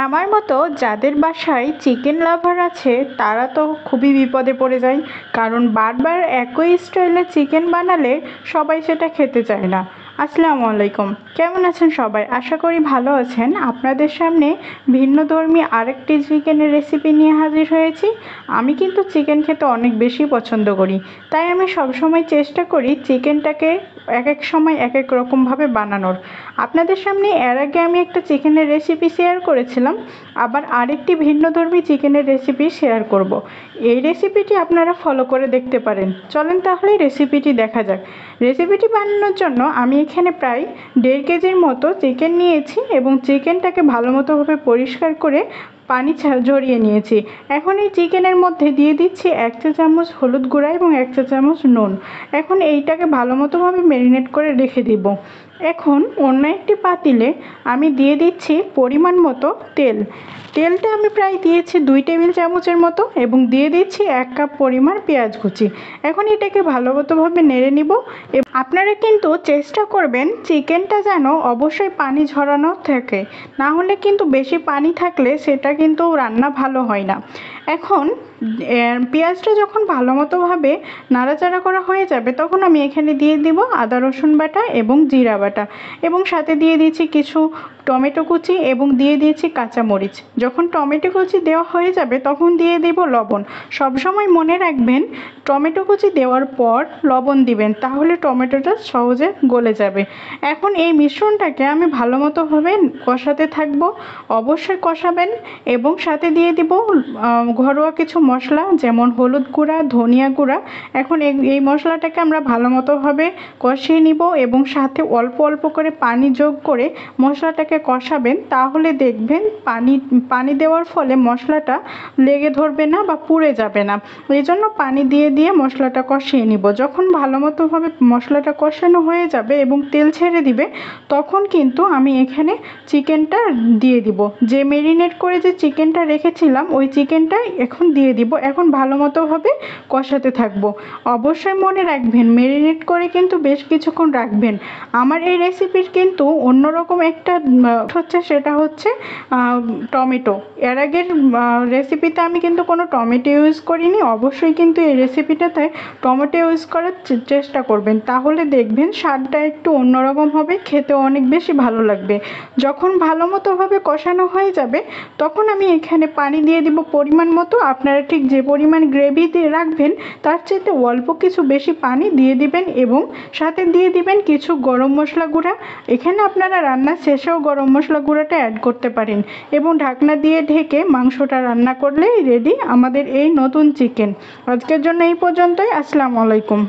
আমার মতো যাদের বাসায় চিকেন লাভার আছে তারা তো খুবই বিপদে পড়ে যায়। কারণ বারবার একই স্টাইলে চিকেন বানালে সবাই সেটা খেতে চায় না। আসসালামু আলাইকুম, কেমন আছেন সবাই? আশা করি ভালো আছেন। আপনাদের সামনে ভিন্নধর্মী আরেকটি চিকেনের রেসিপি নিয়ে হাজির হয়েছি। আমি কিন্তু চিকেন খেতে অনেক বেশি পছন্দ করি, তাই আমি সবসময় চেষ্টা করি চিকেনটাকে এক এক সময় এক এক রকমভাবে বানানোর। আপনাদের সামনে এর আগে আমি একটা চিকেনের রেসিপি শেয়ার করেছিলাম, আবার আরেকটি ভিন্নধর্মী চিকেনের রেসিপি শেয়ার করব। এই রেসিপিটি আপনারা ফলো করে দেখতে পারেন। চলেন তাহলে রেসিপিটি দেখা যাক। রেসিপিটি বানানোর জন্য আমি এখানে প্রায় 1.5 কেজির মতো চিকেন নিয়েছি এবং চিকেনটাকে ভালো মতোভাবে পরিষ্কার করে পানি ঝরিয়ে নিয়েছি। এখন এই চিকেনের মধ্যে দিয়ে দিচ্ছি 1 চা চামচ হলুদ গুঁড়া এবং 1 চা চামচ নুন। এখন এইটাকে ভালো মতোভাবে ম্যারিনেট করে রেখে দিব। এখন অন্য একটি পাতিলে আমি দিয়ে দিচ্ছি পরিমাণ মতো তেল। তেলটা আমি প্রায় দিয়েছি 2 টেবিল চামচের মতো এবং দিয়ে দিচ্ছি 1 কাপ পরিমাণ পেঁয়াজ কুচি। এখন এটাকে ভালো মতোভাবে নেড়ে নিব। আপনারা কিন্তু চেষ্টা করবেন চিকেনটা যেন অবশ্যই পানি ঝরানো থাকে, না হলে কিন্তু বেশি পানি থাকলে সেটা কিন্তু রান্না ভালো হয় না। এখন পেঁয়াজটা যখন ভালো মতোভাবে নাড়াচাড়া করা হয়ে যাবে তখন আমি এখানে দিয়ে দিব আদা রসুন বাটা এবং জিরা বাটা এবং সাথে দিয়ে দিচ্ছি কিছু টমেটো কুচি এবং দিয়ে দিয়েছি কাঁচামরিচ। যখন টমেটো কুচি দেওয়া হয়ে যাবে তখন দিয়ে দেব লবণ। সবসময় মনে রাখবেন টমেটো কুচি দেওয়ার পর লবণ দিবেন, তাহলে টমেটোটা সহজে গলে যাবে। এখন এই মিশ্রণটাকে আমি ভালো মতোভাবে কষাতে থাকবো। অবশ্যই কষাবেন এবং সাথে দিয়ে দিব ঘরোয়া কিছু মশলা, যেমন হলুদ গুঁড়া, ধনিয়া গুঁড়া। এখন এই মশলাটাকে আমরা ভালো মতোভাবে কষিয়ে নিব এবং সাথে অল্প অল্প করে পানি যোগ করে মশলাটাকে কষাবেন। তাহলে দেখবেন পানি দেওয়ার ফলে মশলাটা লেগে ধরবে না বা পুড়ে যাবে না। এই জন্য পানি দিয়ে দিয়ে মশলাটা কষিয়ে নিব। যখন ভালো মতোভাবে মশলাটা কষানো হয়ে যাবে এবং তেল ছেড়ে দিবে তখন কিন্তু আমি এখানে চিকেনটা দিয়ে দিব। যে ম্যারিনেট করে যে চিকেনটা রেখেছিলাম ওই চিকেনটাই এখন দিয়ে দিব। এখন ভালো মতোভাবে কষাতে থাকবো। অবশ্যই মনে রাখবেন ম্যারিনেট করে কিন্তু বেশ কিছুক্ষণ রাখবেন। আমার এই রেসিপির কিন্তু অন্যরকম একটা সেটা হচ্ছে টমেটো। এর আগের রেসিপিতে আমি কিন্তু কোনো টমেটো ইউজ করিনি। অবশ্যই কিন্তু এই রেসিপিটাতে টমেটো ইউজ করার চেষ্টা করবেন, তাহলে দেখবেন স্বাদটা একটু অন্যরকম হবে, খেতে অনেক বেশি ভালো লাগবে। যখন ভালো মতোভাবে কষানো হয়ে যাবে তখন আমি এখানে পানি দিয়ে দিব পরিমাণ মতো। আপনারা ঠিক যে পরিমাণ গ্রেভি দিয়ে রাখবেন তার চাইতে অল্প কিছু বেশি পানি দিয়ে দিবেন এবং সাথে দিয়ে দিবেন কিছু গরম মশলা গুঁড়া। এখানে আপনারা রান্নার শেষেও গরম মশলা গুঁড়াটা অ্যাড করতে পারেন এবং ঢাকনা দিয়ে ঢেকে মাংসটা রান্না করলেই রেডি আমাদের এই নতুন চিকেন। আজকের জন্য এই পর্যন্তই। আসসালামু আলাইকুম।